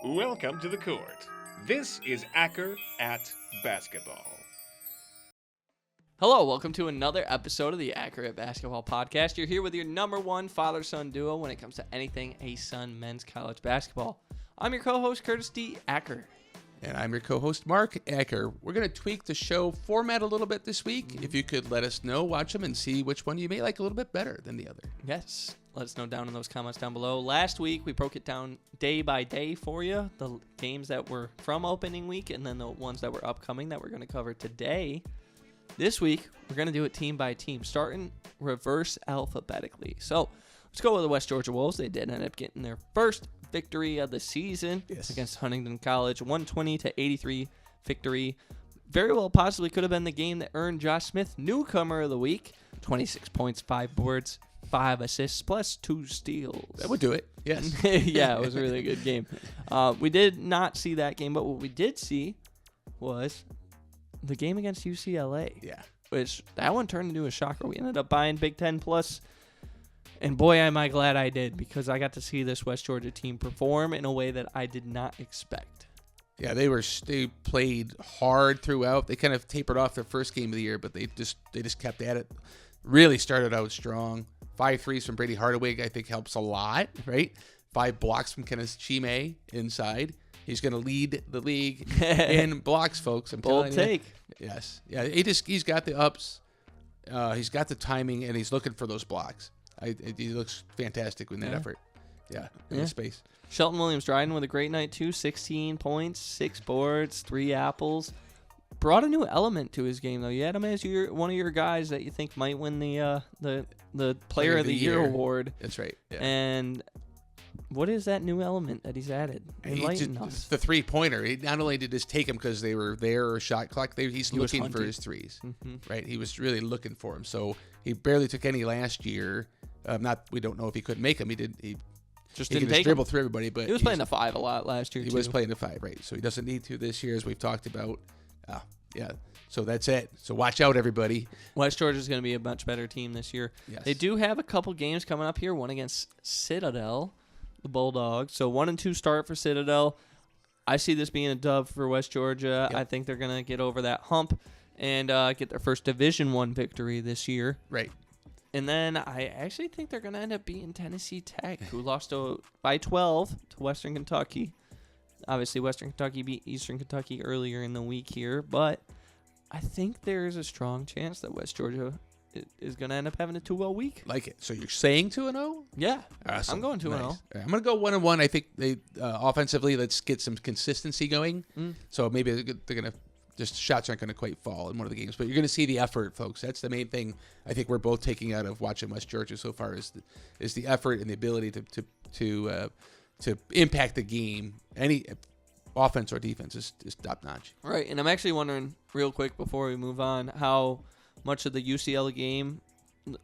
Welcome to the court. This is Acker at Basketball. Hello, welcome to another episode of the Acker at Basketball podcast. You're here with your number one father-son duo when it comes to anything ASUN men's college basketball. I'm your co-host, Curtis D. Acker. And I'm your co-host, Mark Acker. We're going to tweak the show format a little bit this week. If you could let us know, watch them, and see which one you may like a little bit better than the other. Yes, let us know down in those comments down below. Last week, we broke it down day by day for you, the games that were from opening week and then the ones that were upcoming that we're going to cover today. This week, we're going to do it team by team, starting reverse alphabetically. So let's go with the West Georgia Wolves. They did end up getting their first victory of the season against Huntington College, 120-83 victory. Very well possibly could have been the game that earned Josh Smith Newcomer of the Week. 26 points, 5 boards, 5 assists, plus 2 steals. That would do it, yes. Yeah, it was a really good game. We did not see that game, but what we did see was the game against UCLA. Yeah. Which, that one turned into a shocker. We ended up buying Big Ten Plus. And boy, am I glad I did, because I got to see this West Georgia team perform in a way that I did not expect. Yeah, they played hard throughout. They kind of tapered off their first game of the year, but they just kept at it. Really started out strong. 5 threes from Brady Hardaway, I think, helps a lot, right? 5 blocks from Kenneth Chime inside. He's going to lead the league in blocks, folks. I'm Bold take. Yes. Yeah, he's got the ups. He's got the timing, and he's looking for those blocks. He looks fantastic with that effort. Yeah, in the space. Shelton Williams-Dryden with a great night, too. 16 points, 6 boards, 3 apples. Brought a new element to his game, though. You had him as one of your guys that you think might win the Player of the Year award. That's right. Yeah. And what is that new element that he's added? Enlighten us. The three-pointer. He not only did just take him because they were there or shot clock, he's looking for his threes. Mm-hmm. Right? He was really looking for him. So he barely took any last year. We don't know if he couldn't make them. He didn't dribble through everybody, but he was playing the 5 a lot last year. He was playing the 5, right? So he doesn't need to this year, as we've talked about. Yeah. So that's it. So watch out, everybody. West Georgia is going to be a much better team this year. Yes. They do have a couple games coming up here. One against Citadel, the Bulldogs. So 1 and 2 start for Citadel. I see this being a dub for West Georgia. Yep. I think they're going to get over that hump and get their first Division I victory this year. Right. And then I actually think they're going to end up beating Tennessee Tech, who lost by 12 to Western Kentucky. Obviously, Western Kentucky beat Eastern Kentucky earlier in the week here, but I think there is a strong chance that West Georgia is going to end up having a 2-0 week. Like it. So you're saying 2-0? Yeah. Awesome. I'm going 2-0. Nice. Right, I'm going to go 1-1. I think they offensively, let's get some consistency going. So maybe they're going to just shots aren't going to quite fall in one of the games, but you're going to see the effort, folks. That's the main thing I think we're both taking out of watching West Georgia so far is the effort and the ability to impact the game. Any offense or defense is top notch. Right, and I'm actually wondering real quick before we move on how much of the UCLA game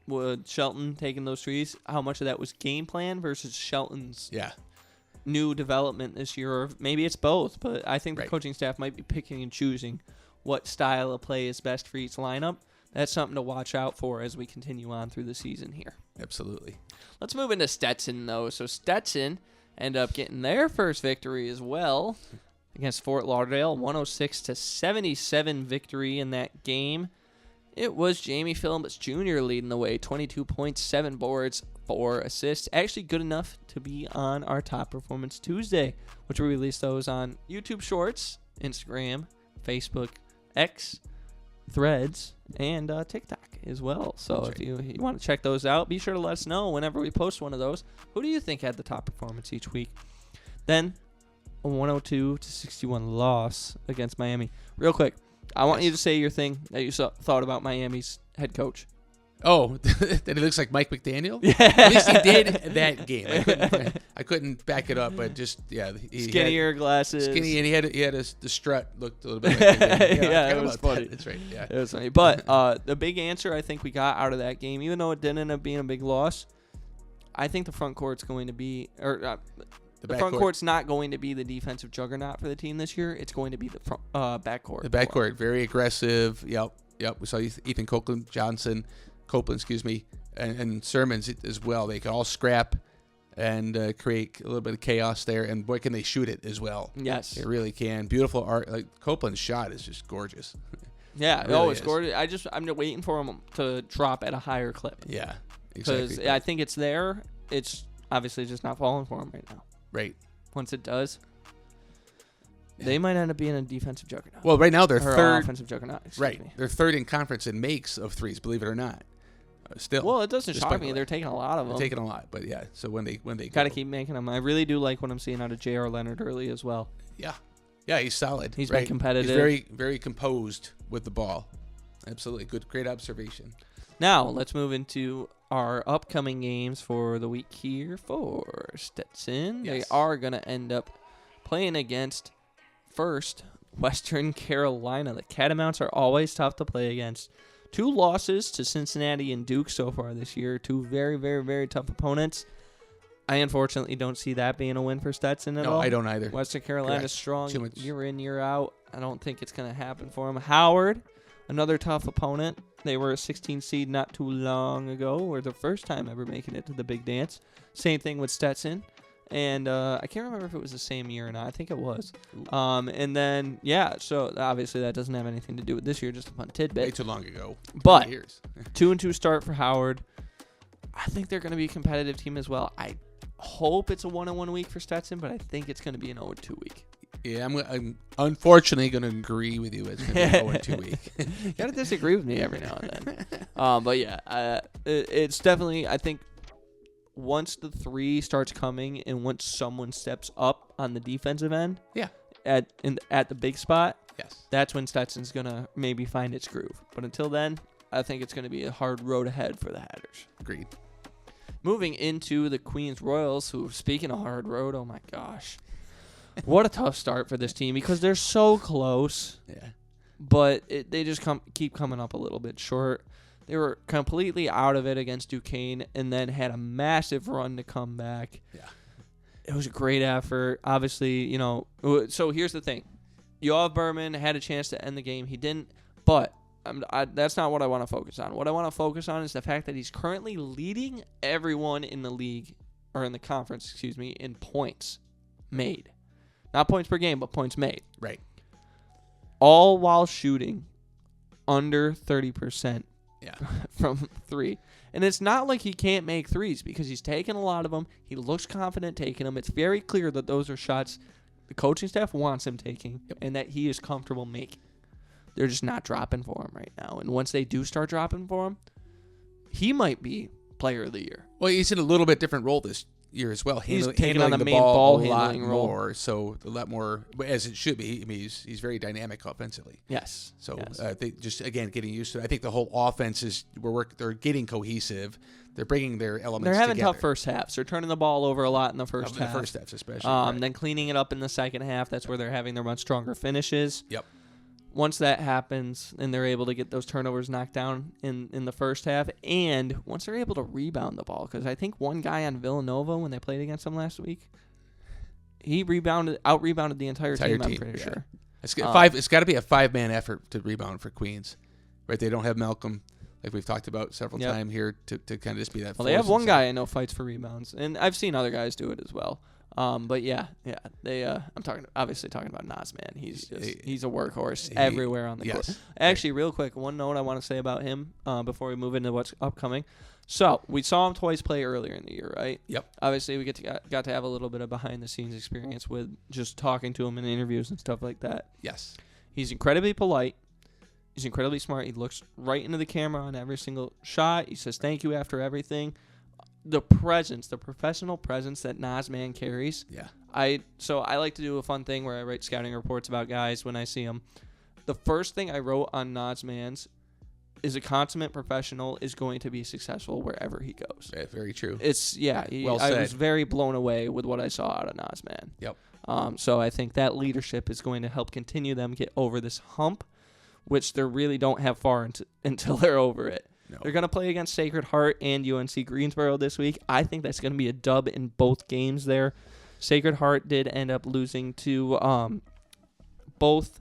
with Shelton taking those threes, how much of that was game plan versus Shelton's new development this year, or maybe it's both, but I think the coaching staff might be picking and choosing what style of play is best for each lineup. That's something to watch out for as we continue on through the season here. Absolutely. Let's move into Stetson, though. So Stetson end up getting their first victory as well against Fort Lauderdale, 106-77 victory in that game. It was Jamie Phillips Jr. leading the way, 22 points, 7 boards, 4 assists. Actually good enough to be on our Top Performance Tuesday, which we release those on YouTube Shorts, Instagram, Facebook, X, Threads, and TikTok as well. So if you want to check those out, be sure to let us know whenever we post one of those. Who do you think had the top performance each week? Then a 102-61 loss against Miami. Real quick, I want you to say your thing that you thought about Miami's head coach. Oh, that he looks like Mike McDaniel? Yeah. At least he did that game. I couldn't back it up, but just, Skinnier glasses. Skinny, and he had the strut looked a little bit like him. Yeah, it was funny. That's right, yeah. It was funny. But the big answer I think we got out of that game, even though it didn't end up being a big loss, I think the front court's going to be, the front court's not going to be the defensive juggernaut for the team this year. It's going to be the backcourt. The backcourt, very aggressive. Yep. We saw Ethan Copeland, and Sermons as well. They can all scrap. and create a little bit of chaos there. And boy, can they shoot it as well. Yes. It really can. Beautiful art. Like Copeland's shot is just gorgeous. Yeah. It really It's is. gorgeous. I'm just waiting for him to drop at a higher clip. Yeah. Because Exactly. I think it's there. It's obviously just not falling for him right now. Right. Once it does, they might end up being a defensive juggernaut. Well, right now they're or third. offensive juggernaut. Excuse Right. me. They're third in conference in makes of threes, believe it or not. Still. Well, it doesn't Despite shock me. all They're that. taking a lot of They're them. taking a lot, but yeah. So when they Got to go- keep making them. I really do like what I'm seeing out of J.R. Leonard early as well. Yeah. Yeah, he's solid. He's been right. competitive. He's very, very composed with the ball. Absolutely. Great observation. Now, let's move into our upcoming games for the week here for Stetson. Yes. They are going to end up playing against first Western Carolina. The Catamounts are always tough to play against. 2 losses to Cincinnati and Duke so far this year. 2 very, very, very tough opponents. I unfortunately don't see that being a win for Stetson at all. No, I don't either. Western Carolina's Correct. strong Too much. year in, year out. I don't think it's going to happen for them. Howard, another tough opponent. They were a 16 seed not too long ago, or the first time ever making it to the big dance. Same thing with Stetson. And I can't remember if it was the same year or not. I think it was. And then, yeah, so obviously that doesn't have anything to do with this year, just a fun Way tidbit. too long ago. But 20 years. 2-2 start for Howard. I think they're going to be a competitive team as well. I hope it's a 1-1 week for Stetson, but I think it's going to be an 0-2 week. Yeah, I'm unfortunately going to agree with you. It's going to be 0-2 week. You got to disagree with me every now and then. But yeah, it's definitely, I think, once the 3 starts coming and once someone steps up on the defensive end Yeah. at the big spot, Yes. that's when Stetson's going to maybe find its groove. But until then, I think it's going to be a hard road ahead for the Hatters. Agreed. Moving into the Queens Royals, who, speaking of hard road, oh my gosh. What a tough start for this team because they're so close, Yeah. but they just keep coming up a little bit short. They were completely out of it against Duquesne and then had a massive run to come back. Yeah. It was a great effort. Obviously, so here's the thing. Yoav Berman had a chance to end the game. He didn't, but that's not what I want to focus on. What I want to focus on is the fact that he's currently leading everyone in the league, or in the conference, in points made. Not points per game, but points made. Right. All while shooting under 30%. Yeah. From 3. And it's not like he can't make threes because he's taken a lot of them. He looks confident taking them. It's very clear that those are shots the coaching staff wants him taking and that he is comfortable making. They're just not dropping for him right now. And once they do start dropping for him, he might be player of the year. Well, he's in a little bit different role this year as well. He's taking handling on the main ball ball a lot handling role. more, so a lot more as it should be. I mean, he's very dynamic offensively. Yes. So yes. they just again getting used to it. I think the whole offense is they're getting cohesive. They're bringing their elements. They're having together. tough first halves. They're turning the ball over a lot in the first half. The first halves especially. Then cleaning it up in the second half. That's where they're having their much stronger finishes. Yep. Once that happens and they're able to get those turnovers knocked down in the first half, and once they're able to rebound the ball, because I think one guy on Villanova when they played against them last week, he out-rebounded the entire team, I'm pretty sure. It's got to be a 5-man effort to rebound for Queens, right? They don't have Malcolm, like we've talked about several times here, to kind of just be that. Well, they have one guy I know fights for rebounds, and I've seen other guys do it as well. But they. I'm obviously talking about Nazman. He's a workhorse everywhere on the court. Actually, real quick, one note I want to say about him before we move into what's upcoming. So we saw him twice play earlier in the year, right? Yep. Obviously, we got to have a little bit of behind the scenes experience with just talking to him in interviews and stuff like that. Yes. He's incredibly polite. He's incredibly smart. He looks right into the camera on every single shot. He says thank you after everything. The professional presence that Nazman carries. Yeah. So I like to do a fun thing where I write scouting reports about guys when I see them. The first thing I wrote on Nazman's is a consummate professional is going to be successful wherever he goes. Yeah, very true. I was very blown away with what I saw out of Nazman. Yep. So I think that leadership is going to help continue them get over this hump, which they really don't have far until they're over it. No. They're going to play against Sacred Heart and UNC Greensboro this week. I think that's going to be a dub in both games there. Sacred Heart did end up losing to both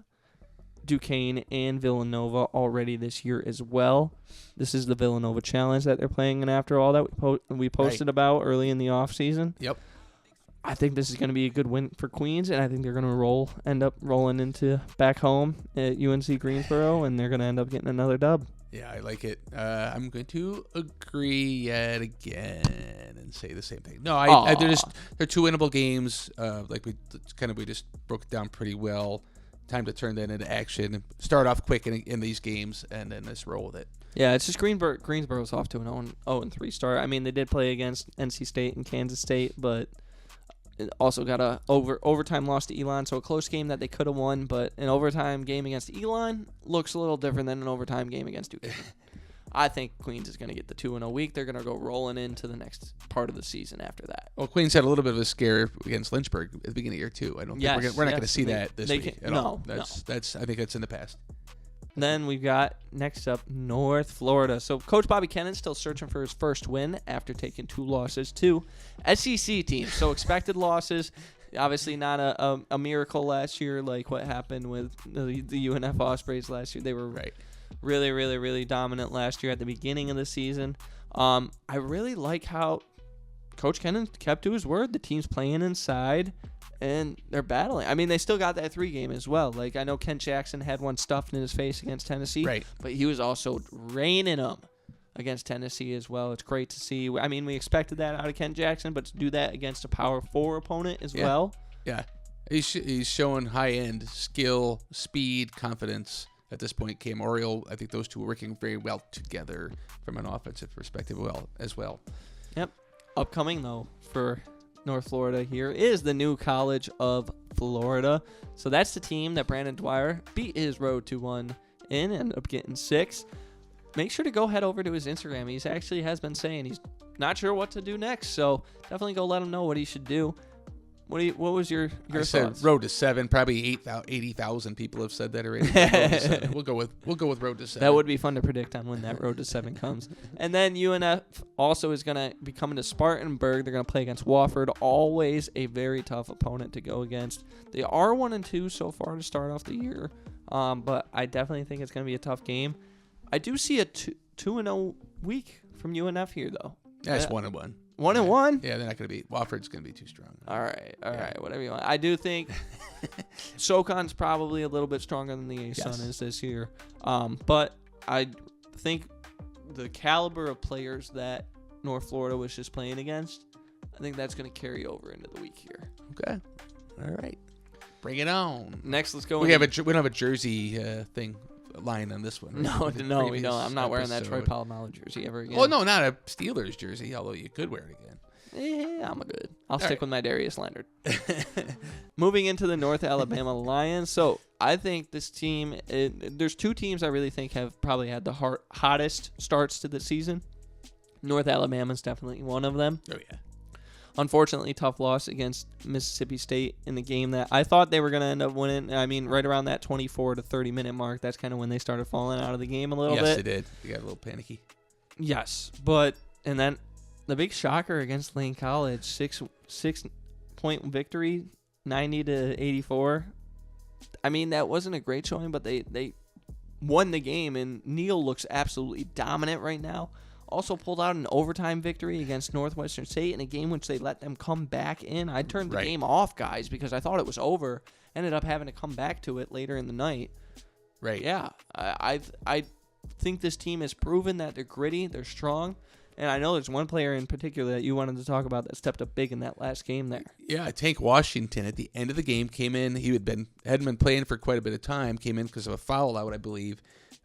Duquesne and Villanova already this year as well. This is the Villanova Challenge that they're playing in after all that we posted about early in the offseason. Yep. I think this is going to be a good win for Queens, and I think they're going to end up rolling into back home at UNC Greensboro, and they're going to end up getting another dub. Yeah, I like it. I'm going to agree yet again and say the same thing. No, they're two winnable games. Like we just broke it down pretty well. Time to turn that into action. Start off quick in these games, and then let's roll with it. Yeah, it's just Greensboro's off to an 0-3 start. I mean, they did play against NC State and Kansas State, but it also got a overtime loss to Elon, so a close game that they could have won. But an overtime game against Elon looks a little different than an overtime game against Duquesne. I think Queens is going to get the 2-0 week. They're going to go rolling into the next part of the season after that. Well, Queens had a little bit of a scare against Lynchburg at the beginning of year 2. I don't think we're not going to see that this week at all. That's I think that's in the past. Then we've got next up North Florida. So Coach Bobby Kennon's still searching for his first win after taking 2 losses to SEC teams. So expected losses. Obviously not a miracle last year like what happened with the UNF Ospreys last year. They were really, really, really dominant last year at the beginning of the season. I really like how Coach Kennon kept to his word. The team's playing inside, and they're battling. I mean, they still got that 3 game as well. Like, I know Kent Jackson had one stuffed in his face against Tennessee, but he was also raining them against Tennessee as well. It's great to see. I mean, we expected that out of Kent Jackson, but to do that against a Power 4 opponent as well. Yeah, he's showing high-end skill, speed, confidence. At this point, Cam Oriole, I think those two are working very well together from an offensive perspective as well. Yep. Upcoming, though, for North Florida here is the new College of Florida. So that's the team that Brandon Dwyer beat his road to 1 in and ended up getting 6. Make sure to go head over to his Instagram. He actually has been saying he's not sure what to do next. So definitely go let him know what he should do. What was your thoughts? Said road to 7. Probably 80,000 people have said that already. We'll go with road to 7. That would be fun to predict on when that road to 7 comes. And then UNF also is going to be coming to Spartanburg. They're going to play against Wofford. Always a very tough opponent to go against. They are 1-2 so far to start off the year, but I definitely think it's going to be a tough game. I do see a 2-0 week from UNF here, though. Yeah, it's 1-1. 1-1? Yeah, they're not going to be. Wofford's going to be too strong. All right, whatever you want. I do think SoCon's probably a little bit stronger than the ASUN is this year. But I think the caliber of players that North Florida was just playing against, I think that's going to carry over into the week here. Okay. All right. Bring it on. Next, let's go. We don't have a jersey thing line on this one. Right? No, we don't. I'm not wearing that Troy Polamalu jersey ever again. Oh, no, not a Steelers jersey, although you could wear it again. Yeah, I'm good. I'll stick with my Darius Leonard. Moving into the North Alabama Lions. So I think this team, there's 2 teams I really think have probably had the hottest starts to the season. North Alabama's definitely one of them. Oh, yeah. Unfortunately, tough loss against Mississippi State in the game that I thought they were going to end up winning. I mean, right around that 24 to 30-minute mark, that's kind of when they started falling out of the game a little bit. Yes, they did. They got a little panicky. Yes, and then the big shocker against Lane College, 6-point victory, 90-84. I mean, that wasn't a great showing, but they won the game, and Neal looks absolutely dominant right now. Also pulled out an overtime victory against Northwestern State in a game which they let them come back in. I turned the game off, guys, because I thought it was over. Ended up having to come back to it later in the night. Right. Yeah. I think this team has proven that they're gritty, they're strong. And I know there's one player in particular that you wanted to talk about that stepped up big in that last game there. Yeah, Tank Washington at the end of the game came in. He hadn't been playing for quite a bit of time. Came in because of a foul out, I believe.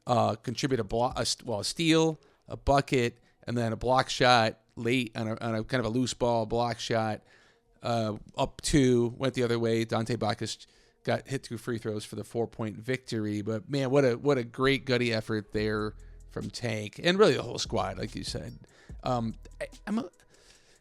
Contributed a steal, a bucket, and then a block shot late on a kind of a loose ball block shot. Up 2, went the other way. Dante Bacchus got hit 2 free throws for the 4-point victory. But man, what a great gutty effort there from Tank and really the whole squad, like you said. I'm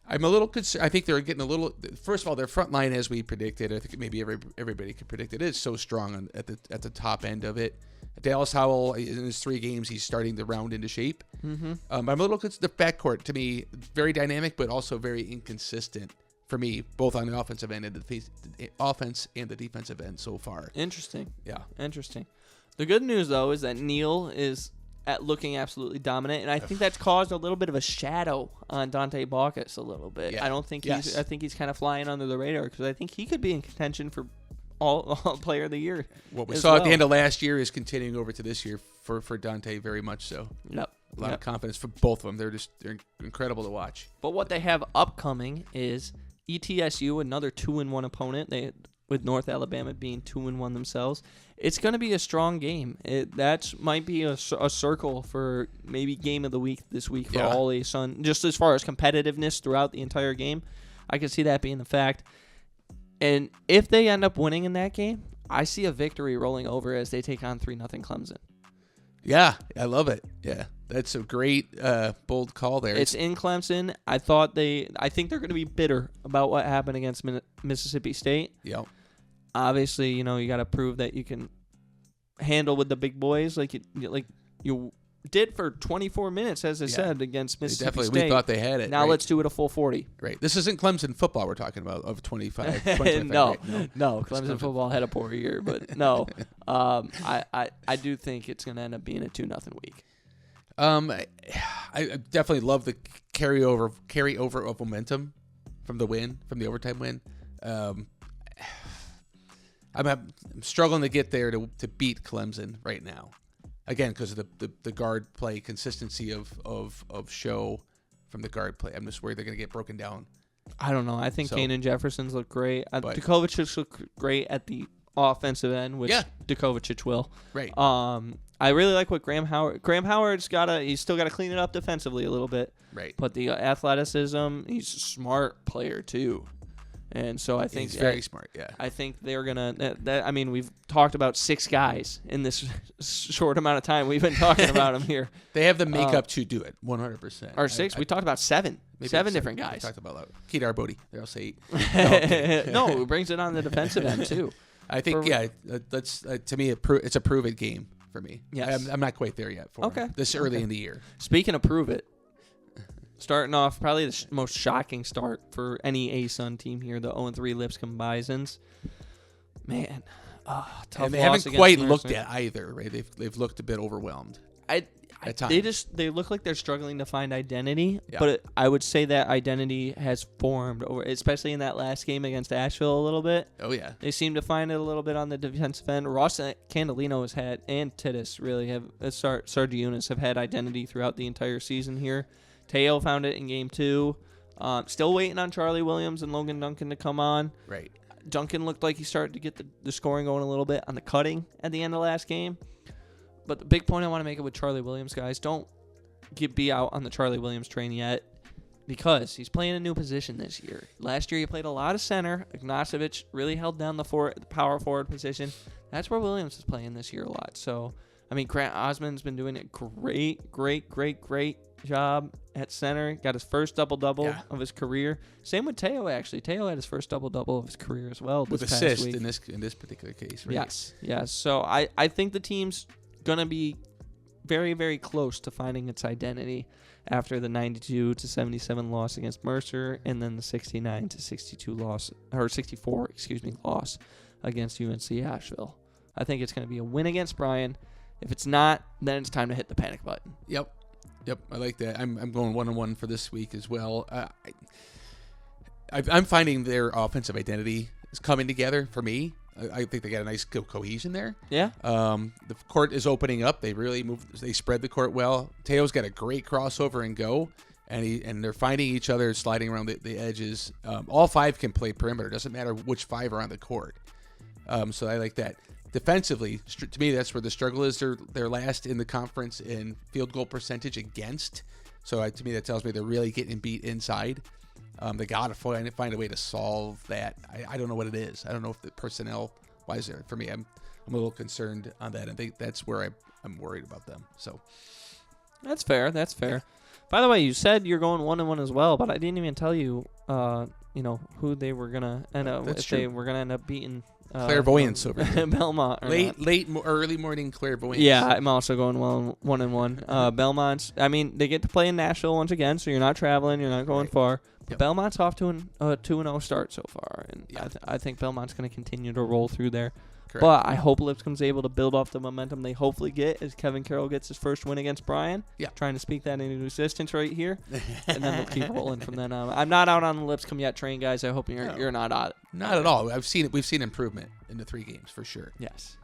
a little concerned. I think they're getting a little. First of all, their front line, as we predicted, I think maybe everybody could predict it, is so strong at the top end of it. Dallas Howell, in his 3 games, he's starting to round into shape. Mm-hmm. I'm a little concerned. The backcourt, to me, very dynamic, but also very inconsistent for me, both on the offensive end and the offense and the defensive end so far. Interesting. Yeah. Interesting. The good news, though, is that Neal is looking absolutely dominant, and I think that's caused a little bit of a shadow on Dante Baucus a little bit. Yeah. I don't think he's. I think he's kind of flying under the radar because I think he could be in contention for all Player of the Year. What we saw at the end of last year is continuing over to this year for Dante, very much so. Yep. A lot of confidence for both of them. They're incredible to watch. But what they have upcoming is ETSU, another 2-1 opponent. With North Alabama being 2-1 themselves. It's going to be a strong game. That might be a circle for maybe game of the week this week for all ASUN. Just as far as competitiveness throughout the entire game, I can see that being the fact. And if they end up winning in that game, I see a victory rolling over as they take on 3-0 Clemson. Yeah, I love it. Yeah, that's a great bold call there. It's in Clemson. I think they're going to be bitter about what happened against Mississippi State. Yep. Obviously, you got to prove that you can handle with the big boys like you did for 24 minutes, as I said, against Mississippi State. We thought they had it. Now let's do it a full 40. Right. This isn't Clemson football we're talking about of 25. No, Clemson football had a poor year, but no. I do think it's going to end up being a 2-0 week. I definitely love the carryover of momentum from the overtime win. I'm struggling to get there to beat Clemson right now. Again, because of the guard play consistency of show from the guard play. I'm just worried they're going to get broken down. I don't know. I think Kanan Jefferson's look great. Dukovic look great at the offensive end, which Dukovic will. Right. I really like what Graham Howard's he's still got to clean it up defensively a little bit. Right. But the athleticism, he's a smart player too. And so I think he's very smart. Yeah, I think they're gonna. We've talked about 6 guys in this short amount of time we've been talking about them here. They have the makeup to do it 100%. Or 6. We talked about 7. 7 different guys. We talked about Kedar Bodie. They'll say 8. No, it brings it on the defensive end too. I think that's to me it's a prove it game for me. Yes. I'm not quite there yet for him this early in the year. Speaking of prove it. Starting off, probably the most shocking start for any ASUN team here, the 0-3 Lipscomb Bisons. Man, tough. And they haven't quite looked at either, right? They've looked a bit overwhelmed. At times. They look like they're struggling to find identity, but I would say that identity has formed over, especially in that last game against Asheville a little bit. Oh yeah, they seem to find it a little bit on the defensive end. Ross Candolino has had, and Titus really have, Sargiunas have had identity throughout the entire season here. Teo found it in game 2. Still waiting on Charlie Williams and Logan Duncan to come on. Right. Duncan looked like he started to get the scoring going a little bit on the cutting at the end of last game. But the big point I want to make it with Charlie Williams, guys, don't be out on the Charlie Williams train yet because he's playing a new position this year. Last year he played a lot of center. Ignacevic really held down the power forward position. That's where Williams is playing this year a lot. So, Grant Osmond's been doing a great job at center. Got his first double-double of his career. Same with Teo, actually. Teo had his first double-double of his career as well. With assist in this particular case, right? Yes. So I think the team's going to be very, very close to finding its identity after the 92-77 loss against Mercer and then the 69-62 loss, or 64, loss against UNC Asheville. I think it's going to be a win against Bryan. If it's not, then it's time to hit the panic button. Yep, I like that. I'm going 1-1 for this week as well. I'm finding their offensive identity is coming together for me. I think they got a nice cohesion there. Yeah. The court is opening up. They really they spread the court well. Teo's got a great crossover and go, and they're finding each other, sliding around the edges. All 5 can play perimeter. Doesn't matter which 5 are on the court. So I like that. Defensively, to me, that's where the struggle is. They're last in the conference in field goal percentage against. So to me, that tells me they're really getting beat inside. They got to find a way to solve that. I don't know what it is. I don't know if the personnel-wise there. For me, I'm a little concerned on that. I think that's where I'm worried about them. So that's fair. Yeah. By the way, you said you're going 1-1 as well, but I didn't even tell you, who they were gonna end up. They were gonna end up beating. Clairvoyance over there. Belmont. Early morning clairvoyance. Yeah, I'm also going 1-1. Belmont's. They get to play in Nashville once again, so you're not traveling, you're not going far. Belmont's off to a 2-0 start so far, and I think Belmont's going to continue to roll through there. Correct. But I hope Lipscomb's able to build off the momentum they hopefully get as Kevin Carroll gets his first win against Bryan. Yeah. Trying to speak that into existence right here. And then we'll keep rolling from then on. I'm not out on the Lipscomb yet train, guys. I hope you're not out. Not at all. We've seen improvement in the 3 games for sure. Yes.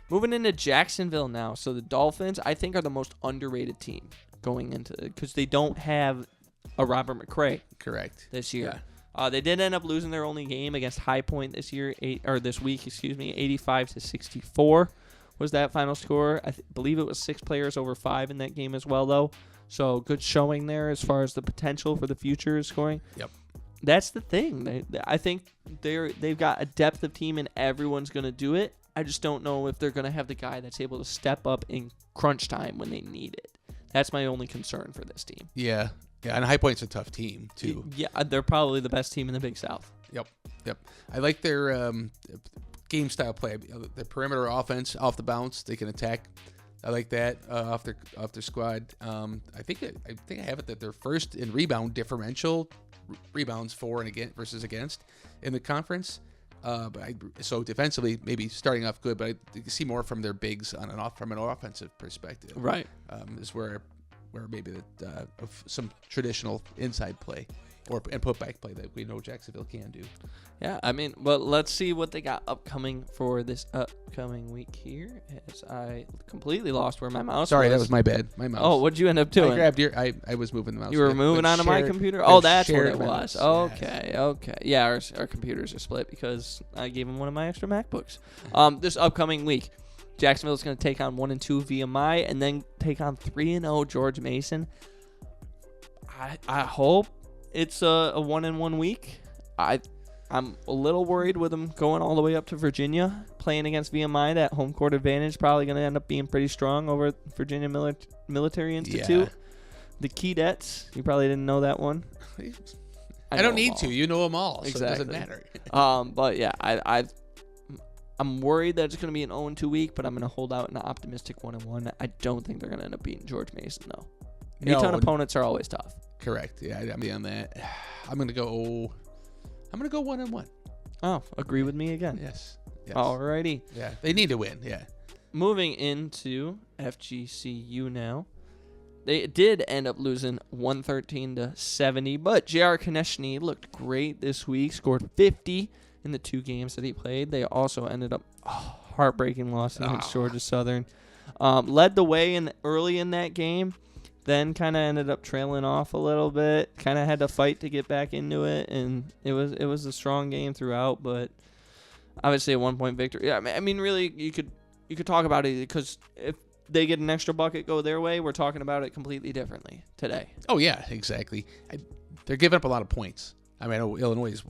Moving into Jacksonville now. So the Dolphins, I think, are the most underrated team going into it because they don't have a Robert McCray. Correct. This year. Yeah. They did end up losing their only game against High Point this week, 85-64 was that final score. I believe it was 6 players over 5 in that game as well, though. So good showing there as far as the potential for the future is scoring. Yep. That's the thing. I think they've got a depth of team and everyone's going to do it. I just don't know if they're going to have the guy that's able to step up in crunch time when they need it. That's my only concern for this team. Yeah. Yeah, and High Point's a tough team, too. Yeah, they're probably the best team in the Big South. Yep. I like their game style play. Their perimeter offense off the bounce, they can attack. I like that off their squad. I think I have it that they're first in rebound differential, rebounds for and against in the conference. So defensively, maybe starting off good, but I see more from their bigs from an offensive perspective. Right. Is where maybe of some traditional inside play and putback play that we know Jacksonville can do. Yeah, I mean, but let's see what they got upcoming for this upcoming week here. As I completely lost where my mouse was. Sorry, that was my bad. My mouse. Oh, what'd you end up doing? I grabbed I was moving the mouse. You were moving onto my computer? Oh, that's what it was. Okay. Yeah, our computers are split because I gave him one of my extra MacBooks. This upcoming week, Jacksonville is going to take on 1-2 VMI and then take on 3-0 George Mason. I hope it's a 1-1 week. I'm a little worried with them going all the way up to Virginia, playing against VMI. That home court advantage probably going to end up being pretty strong over Virginia Military Institute. Yeah. The Keydets, you probably didn't know that one. I don't need to. You know them all, exactly. So it doesn't matter. But yeah, I'm worried that it's going to be an 0-2 week, but I'm going to hold out an optimistic 1-1. I don't think they're going to end up beating George Mason, though. A-ton opponents are always tough. Correct. Yeah, I'm on that. I'm going to go 1-1. Oh, agree with me again. Yes. Alrighty. Yeah, they need to win. Yeah. Moving into FGCU now. They did end up losing 113-70, but J.R. Konechny looked great this week, scored 50 in the 2 games that he played. They also ended up heartbreaking loss against Georgia Southern. Led the way early in that game, then kind of ended up trailing off a little bit. Kind of had to fight to get back into it, and it was a strong game throughout. But obviously a 1-point victory. Yeah, I mean, really, you could talk about it because if they get an extra bucket go their way, we're talking about it completely differently today. Oh yeah, exactly. They're giving up a lot of points. I mean, I know Illinois is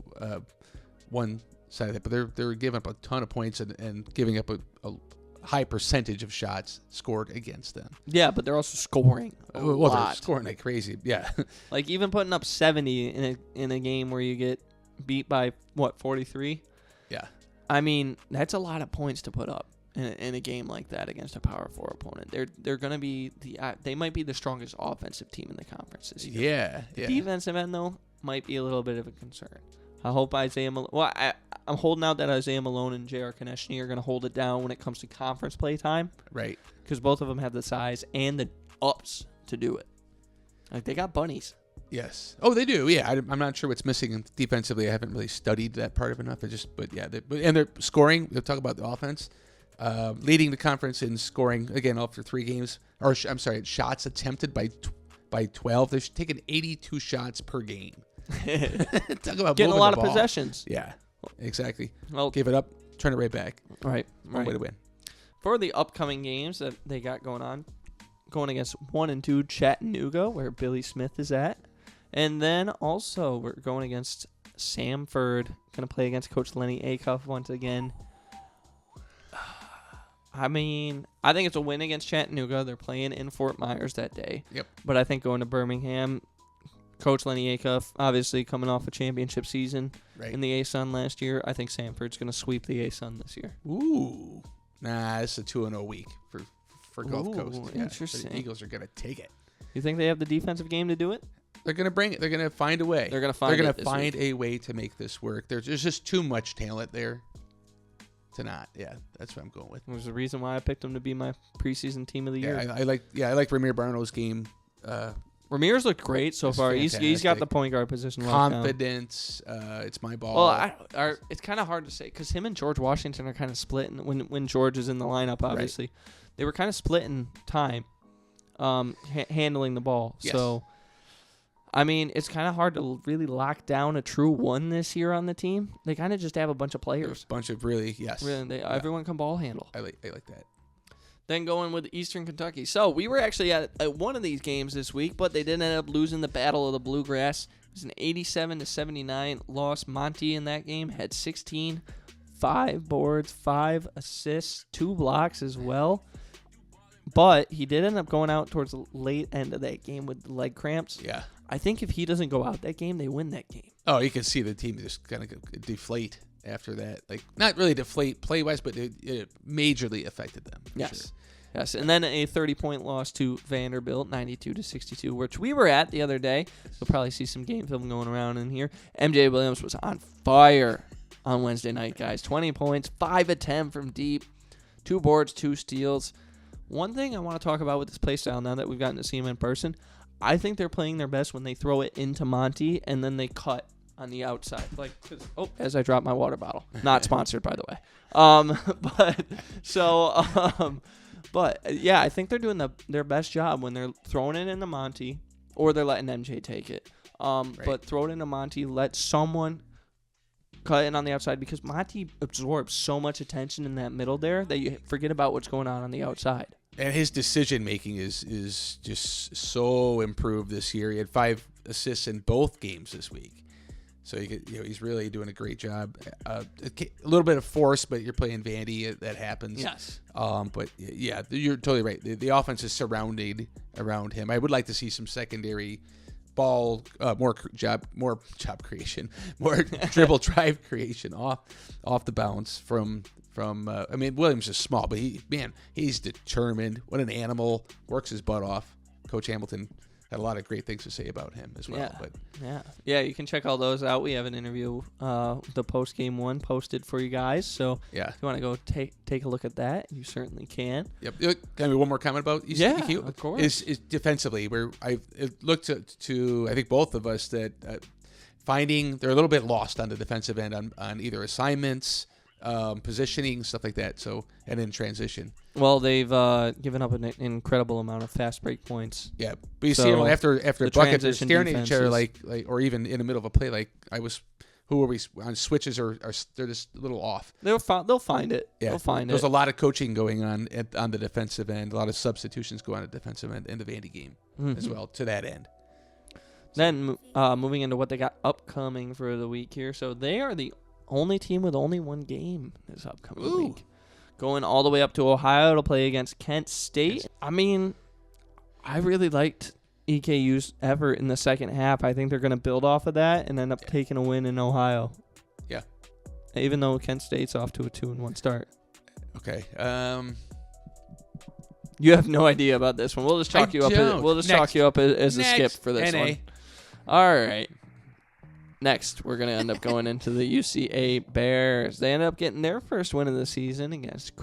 one side of it, but they're giving up a ton of points and giving up a high percentage of shots scored against them. Yeah, but they're also scoring a lot. They're scoring like crazy. Yeah. Like even putting up 70 in a game where you get beat by 43? Yeah. I mean, that's a lot of points to put up in a game like that against a Power 4 opponent. They're going to be they might be the strongest offensive team in the conference this year. Yeah. The defensive end though might be a little bit of a concern. I hope Isaiah Malone. Well, I'm holding out that Isaiah Malone and J.R. Konechny are going to hold it down when it comes to conference play time. Right. Because both of them have the size and the ups to do it. Like, they got bunnies. Yes. Oh, they do. Yeah. I'm not sure what's missing defensively. I haven't really studied that part of it enough. But they're scoring. We'll talk about the offense. Leading the conference in scoring again after 3 games. Shots attempted by 12. They're taking 82 shots per game. Talk about getting a lot of ball. possessions. Yeah, exactly. Well, give it up, turn it right back. Right. One way to win. For the upcoming games that they got going against 1-2 Chattanooga, where Billy Smith is at, and then also we're going against Samford. Going to play against Coach Lenny Acuff once again. I mean, I think it's a win against Chattanooga. They're playing in Fort Myers that day. Yep. But I think going to Birmingham, Coach Lenny Acuff, obviously coming off a championship season in the ASUN last year, I think Samford's going to sweep the ASUN this year. Ooh. Nah, it's a 2-0 week for Gulf Coast. Interesting. The Eagles are going to take it. You think they have the defensive game to do it? They're going to bring it. They're going to find a way. They're going to find a way to make this work. There's just too much talent there to not. Yeah, that's what I'm going with. There's a reason why I picked them to be my preseason team of the year. I like Ramir Barno's game. Ramir's looked great so far. He's got the point guard position. Confidence. It's my ball. Well, it's kind of hard to say because him and George Washington are kind of split. When George is in the lineup, obviously, they were kind of splitting time, handling the ball. Yes. So, I mean, it's kind of hard to really lock down a true one this year on the team. They kind of just have a bunch of players. Everyone can ball handle. I like that. Then going with Eastern Kentucky. So we were actually at one of these games this week, but they did end up losing the Battle of the Bluegrass. It was an 87-79 loss. Monty in that game had 16, 5 boards, 5 assists, 2 blocks as well. But he did end up going out towards the late end of that game with leg cramps. Yeah. I think if he doesn't go out that game, they win that game. Oh, you can see the team just kind of deflate after that. Like, not really deflate play-wise, but it majorly affected them. Yes. Sure. Yes, and then a 30-point loss to Vanderbilt, 92-62, which we were at the other day. You'll probably see some game film going around in here. MJ Williams was on fire on Wednesday night, guys. 20 points, 5 of 10 from deep, 2 boards, 2 steals. One thing I want to talk about with this play style now that we've gotten to see him in person, I think they're playing their best when they throw it into Monty and then they cut on the outside. As I drop my water bottle. Not sponsored, by the way. But yeah, I think they're doing their best job when they're throwing it into Monty or they're letting MJ take it. But throw it into Monty, let someone cut in on the outside because Monty absorbs so much attention in that middle there that you forget about what's going on the outside. And his decision making is just so improved this year. He had 5 assists in both games this week. So he's really doing a great job. A little bit of force, but you're playing Vandy. That happens. Yes. But yeah, you're totally right. The offense is surrounded around him. I would like to see some secondary ball, more job creation, more dribble drive creation off the bounce from. I mean, Williams is small, but he's determined. What an animal! Works his butt off. Coach Hamilton had a lot of great things to say about him as well. Yeah. You can check all those out. We have an interview, the post game one, posted for you guys. So yeah, if you want to go take a look at that, you certainly can. Yep. Can I have one more comment about EQ? Yeah, of course. Is defensively where I've looked to I think both of us that finding they're a little bit lost on the defensive end on either assignments. Positioning, stuff like that. So, and in transition. Well, they've given up an incredible amount of fast break points. Yeah, but you see them after bucket, they're staring at each other like, or even in the middle of a play, like who are we on switches or they're just a little off. They'll find it. Yeah, they'll find There's it. a lot of coaching going on on the defensive end. A lot of substitutions go on at the defensive end in the Vandy game as well to that end. Then moving into what they got upcoming for the week here. So they are the only team with only one game this upcoming week. Going all the way up to Ohio to play against Kent State. I mean, I really liked EKU's effort in the second half. I think they're going to build off of that and end up taking a win in Ohio. Yeah. Even though Kent State's off to a 2-1 start. Okay. You have no idea about this one. We'll just chalk you up. Chalk you up as a skip for this one. All right. Next, we're going to end up going into the UCA Bears. They ended up getting their first win of the season against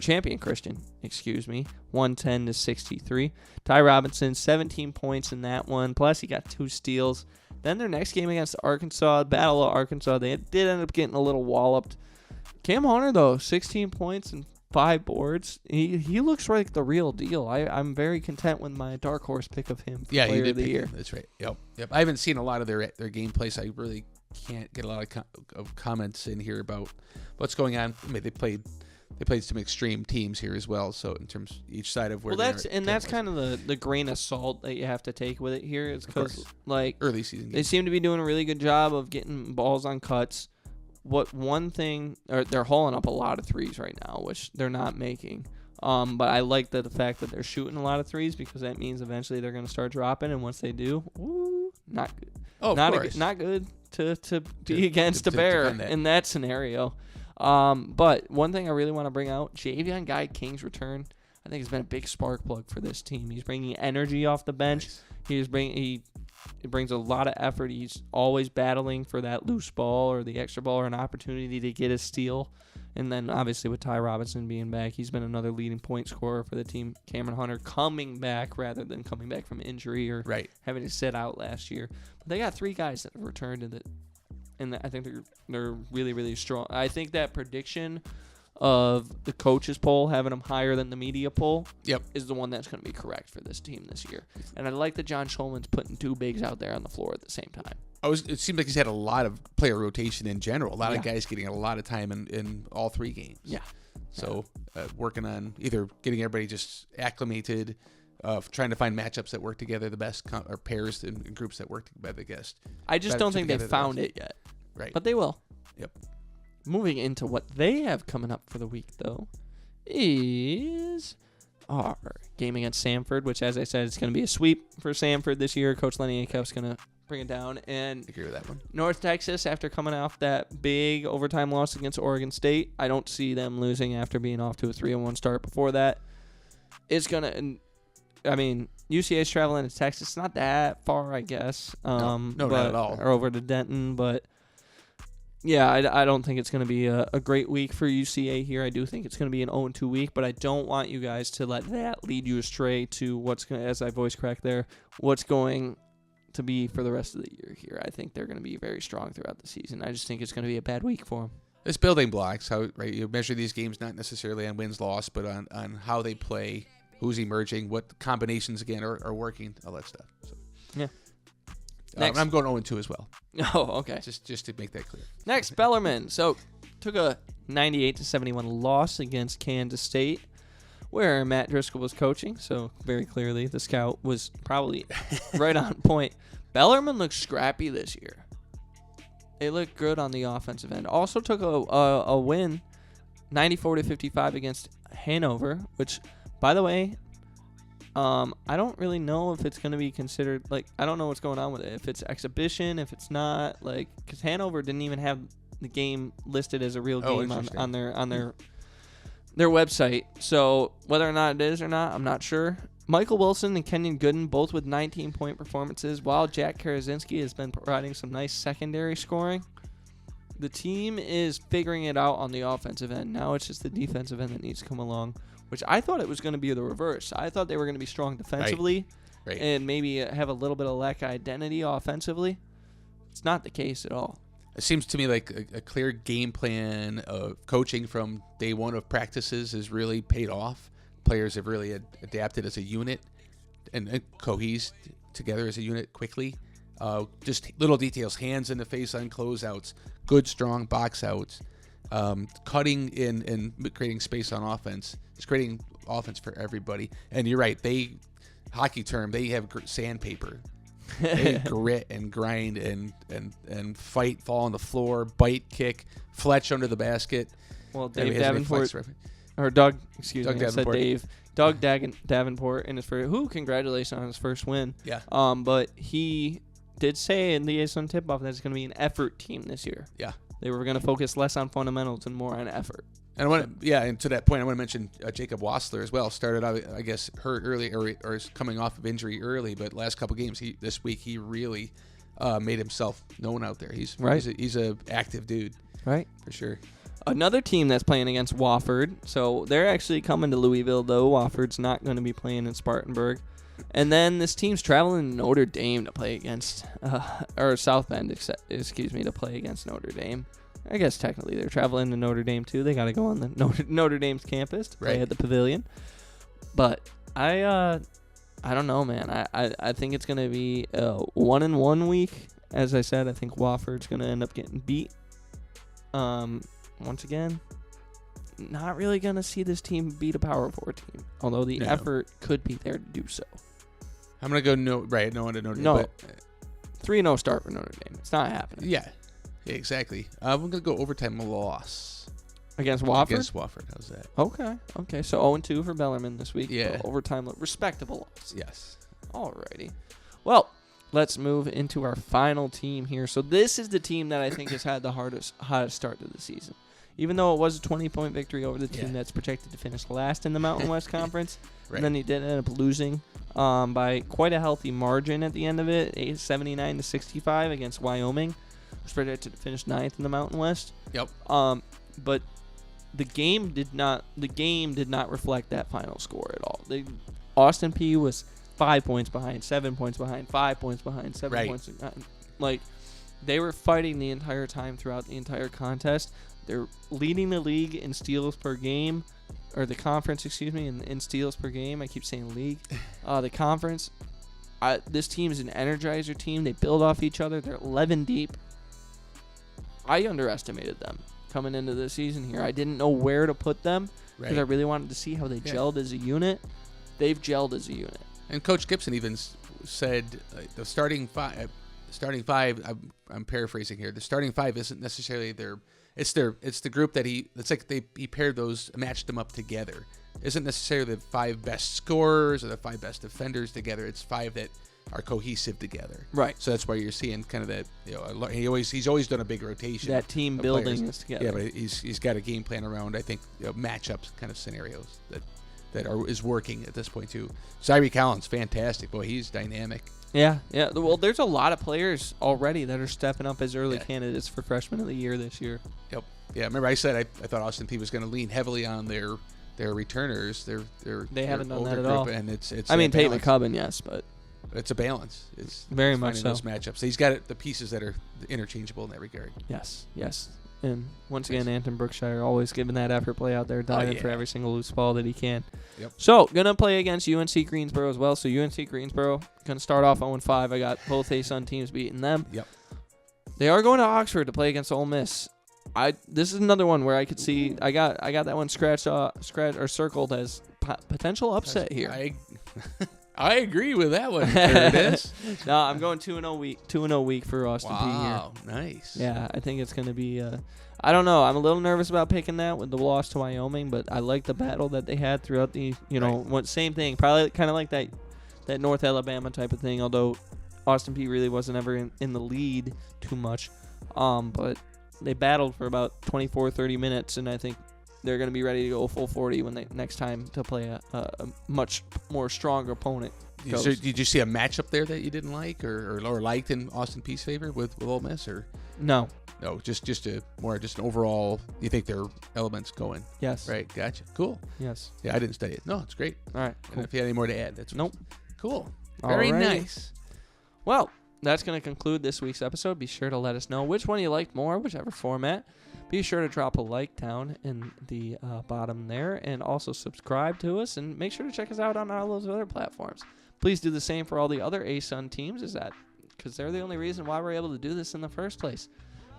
Champion Christian, 110-63. Ty Robinson, 17 points in that one. Plus, he got 2 steals. Then their next game against Arkansas, Battle of Arkansas, they did end up getting a little walloped. Cam Hunter, though, 16 points and 5 boards. He looks like the real deal. I'm very content with my dark horse pick of him for player of the year. That's right. Yep. I haven't seen a lot of their gameplay, so I really can't get a lot of comments in here about what's going on. I mean, they played some extreme teams here as well. So in terms of each side of where that's kind of the grain of salt that you have to take with it here. It's because early season they seem to be doing a really good job of getting balls on cuts. They're hauling up a lot of threes right now, which they're not making. But I like the fact that they're shooting a lot of threes because that means eventually they're going to start dropping, and once they do, not good. Oh, not good to be against a Bear in that scenario. But one thing I really want to bring out, Javion Guy King's return, I think has been a big spark plug for this team. He's bringing energy off the bench. Nice. He brings a lot of effort. He's always battling for that loose ball or the extra ball or an opportunity to get a steal. And then, obviously, with Ty Robinson being back, he's been another leading point scorer for the team. Cameron Hunter coming back rather than coming back from injury or having to sit out last year. But they got 3 guys that have returned, and I think they're really, really strong. I think that prediction of the coaches poll having them higher than the media poll is the one that's going to be correct for this team this year. And I like that John Schulman's putting 2 bigs out there on the floor at the same time. It seemed like he's had a lot of player rotation in general. A lot of guys getting a lot of time in all 3 games. Yeah. So working on either getting everybody just acclimated, trying to find matchups that work together the best, or pairs and groups that work together, I guess. I just don't think they've found it yet. Right. But they will. Yep. Moving into what they have coming up for the week, though, is our game against Samford, which, as I said, is going to be a sweep for Samford this year. Coach Lenny Acuff's going to bring it down. And I agree with that one. North Texas, after coming off that big overtime loss against Oregon State, I don't see them losing after being off to a 3-1 start before that. It's going to, I mean, UCA's traveling to Texas. It's not that far, I guess. No, not at all. Or over to Denton, but yeah, I don't think it's going to be a great week for UCA here. I do think it's going to be an 0-2 week, but I don't want you guys to let that lead you astray to what's going to, as I voice cracked there, what's going to be for the rest of the year here. I think they're going to be very strong throughout the season. I just think it's going to be a bad week for them. It's building blocks. How you measure these games, not necessarily on wins, loss, but on how they play, who's emerging, what combinations again are working, all that stuff. So. Yeah. I'm going 0-2 as well. Oh, okay. Just to make that clear. Next, Bellarmine. So took a 98-71 loss against Kansas State, where Matt Driscoll was coaching. So very clearly, the scout was probably right on point. Bellarmine looks scrappy this year. They look good on the offensive end. Also took a win, 94-55 against Hanover, which, by the way, I don't really know if it's going to be considered, like, I don't know what's going on with it. If it's exhibition, if it's not, like, because Hanover didn't even have the game listed as a real game on their website. So whether or not it is or not, I'm not sure. Michael Wilson and Kenyon Gooden both with 19-point performances, while Jack Karazinski has been providing some nice secondary scoring. The team is figuring it out on the offensive end. Now it's just the defensive end that needs to come along, which I thought it was going to be the reverse. I thought they were going to be strong defensively and maybe have a little bit of lack of identity offensively. It's not the case at all. It seems to me like a clear game plan of coaching from day one of practices has really paid off. Players have really adapted as a unit and cohesed together as a unit quickly. Just little details, hands in the face on closeouts, good strong box outs, cutting in and creating space on offense. It's creating offense for everybody. And you're right, hockey term, they have sandpaper. They grit and grind and fight, fall on the floor, bite, kick, fletch under the basket. Well, Dave Davenport, or Doug, excuse me, I said Dave. Doug Davenport in his first, congratulations on his first win. Yeah. But he did say in the ASUN tip-off that it's going to be an effort team this year. Yeah. They were going to focus less on fundamentals and more on effort. And and to that point, I want to mention Jacob Wassler as well. Started out, I guess, hurt early or is coming off of injury early, but last couple games this week he really made himself known out there. He's a active dude, right, for sure. Another team that's playing against Wofford, so they're actually coming to Louisville, though. Wofford's not going to be playing in Spartanburg. And then this team's traveling to Notre Dame to play against, or South Bend, to play against Notre Dame. I guess technically they're traveling to Notre Dame, too. They got to go on the Notre Dame's campus to play at the Pavilion. But I don't know, man. I think it's going to be a 1-1 week. As I said, I think Wofford's going to end up getting beat. Once again, not really going to see this team beat a Power 4 team, although the effort could be there to do so. I'm going to go no one to Notre Dame. No, 3-0 start for Notre Dame. It's not happening. Yeah, exactly. I'm going to go overtime loss. Against Wofford? Against Wofford, how's that? Okay, so 0-2 for Bellarmine this week. Yeah. Overtime, respectable loss. Yes. Alrighty. Well, let's move into our final team here. So this is the team that I think has had the hottest start to the season. even though it was a 20-point victory over the team that's projected to finish last in the Mountain West Conference. Right. And then he did end up losing by quite a healthy margin at the end of it, 79-65 against Wyoming, who's projected to finish 9th in the Mountain West. Yep. But the game did not reflect that final score at all. Austin Peay was 5 points behind, 7 points behind, 5 points behind, 7 points behind. Like, they were fighting the entire time throughout the entire contest. They're leading the league in steals per game, or the conference, in steals per game. I keep saying league. The conference. This team is an energizer team. They build off each other. They're 11 deep. I underestimated them coming into the season here. I didn't know where to put them because I really wanted to see how they gelled as a unit. They've gelled as a unit. And Coach Gibson even said the starting five. I'm paraphrasing here. The starting five isn't necessarily it's the group that he paired those, matched them up together. Isn't necessarily the 5 best scorers or the 5 best defenders together. It's 5 that are cohesive together. Right. So that's why you're seeing kind of that. He's always done a big rotation. That team building is together. Yeah, but he's got a game plan around, I think, matchups kind of scenarios that is working at this point too. Cyree Collins, fantastic. Boy, he's dynamic. Yeah. Well, there's a lot of players already that are stepping up as early candidates for Freshman of the Year this year. Yep. Yeah, remember I said I thought Austin Peay was going to lean heavily on their returners. They haven't done that at group, all. And it's Tate McCubbin, yes, but it's a balance. It's very much so. Those matchups. So he's got the pieces that are interchangeable in that regard. Yes. And once again, Anton Brookshire always giving that effort play out there, diving for every single loose ball that he can. Yep. So, going to play against UNC Greensboro as well. So, UNC Greensboro going to start off 0-5. I got both ASUN teams beating them. Yep. They are going to Oxford to play against Ole Miss. This is another one where I could see I got that one scratched or circled as potential upset here. I agree with that one. There it is. No, I'm going 2-0 week. 2-0 week for Austin Peay here. Wow, nice. Yeah, I think it's going to be. I don't know. I'm a little nervous about picking that with the loss to Wyoming, but I like the battle that they had throughout the. Same thing. Probably kind of like that North Alabama type of thing. Although Austin Peay really wasn't ever in the lead too much, but they battled for about 24-30 minutes, and I think they're going to be ready to go full 40 when they next time to play a much more stronger opponent. Did you see a matchup there that you didn't like or liked in Austin Peay's favor with Ole Miss or no? No, just an overall. You think their elements going? Yes. Right. Gotcha. Cool. Yes. Yeah, I didn't study it. No, it's great. All right. Cool. And if you had any more to add, that's nope. Cool. Very nice. Well, that's going to conclude this week's episode. Be sure to let us know which one you liked more, whichever format. Be sure to drop a like down in the bottom there, and also subscribe to us, and make sure to check us out on all those other platforms. Please do the same for all the other ASUN teams, because they're the only reason why we're able to do this in the first place.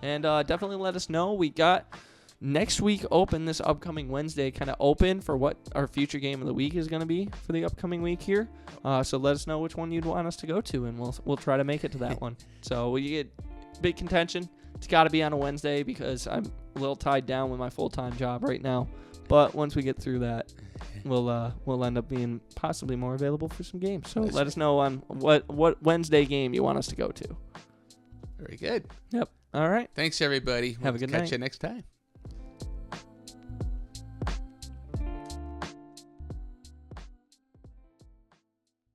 And definitely let us know. We got next week open, this upcoming Wednesday, kind of open for what our future game of the week is going to be for the upcoming week here. So let us know which one you'd want us to go to, and we'll try to make it to that one. So we get big contention. It's got to be on a Wednesday because I'm a little tied down with my full-time job right now. But once we get through that, we'll end up being possibly more available for some games. So let us know on what Wednesday game you want us to go to. Very good. Yep. All right. Thanks, everybody. Have a good night. Catch you next time.